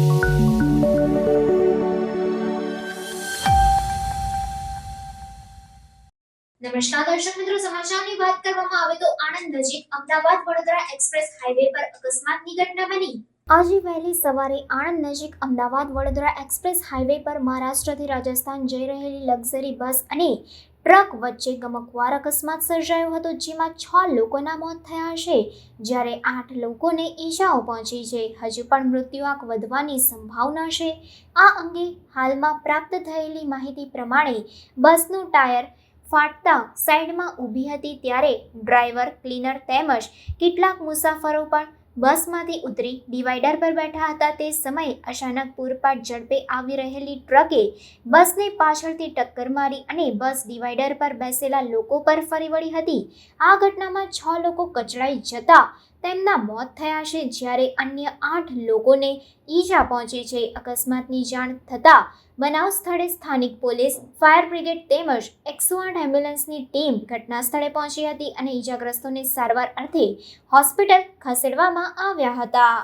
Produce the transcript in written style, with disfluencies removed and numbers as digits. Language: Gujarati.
નમસ્કાર દર્શક મિત્રો, સમાચારની વાત કરવામાં આવે તો આણંદ નજીક અમદાવાદ વડોદરા એક્સપ્રેસ હાઈવે પર અકસ્માતની ઘટના બની। આજે વહેલી સવારે આણંદ નજીક અમદાવાદ વડોદરા એક્સપ્રેસ હાઈવે પર મહારાષ્ટ્રથી રાજસ્થાન જઈ રહેલી લક્ઝરી બસ અને ટ્રક વચ્ચે ગમખ્વાર અકસ્માત સર્જાયો હતો, જેમાં 6 લોકોના મોત થયા છે, જ્યારે 8 લોકોને ઈજાઓ પહોંચી છે। હજુ પણ મૃત્યુઆંક વધવાની સંભાવના છે। આ અંગે હાલમાં પ્રાપ્ત થયેલી માહિતી પ્રમાણે બસનું ટાયર ફાટતા સાઈડમાં ઊભી હતી, ત્યારે ડ્રાઈવર, ક્લીનર તેમજ કેટલાક મુસાફરો પણ બસમાંથી ઉતરી ડિવાઈડર પર બેઠા હતા। તે સમયે અચાનક પૂરપાટ ઝડપે આવી રહેલી ટ્રકે બસને પાછળથી ટક્કર મારી અને બસ ડિવાઈડર પર બેસેલા લોકો પર ફરી વળી હતી। આ ઘટનામાં 6 લોકો કચડાઈ જતા તેમના મોત થયા છે, જ્યારે અન્ય 8 લોકોને ઈજા પહોંચી છે। અકસ્માતની જાણ થતાં બનાવ સ્થળે સ્થાનિક પોલીસ, ફાયર બ્રિગેડ તેમજ 108 એમ્બ્યુલન્સની ટીમ ઘટના સ્થળે પહોંચી હતી અને ઈજાગ્રસ્તોને સારવાર અર્થે હોસ્પિટલ ખસેડવામાં આવ્યા હતા।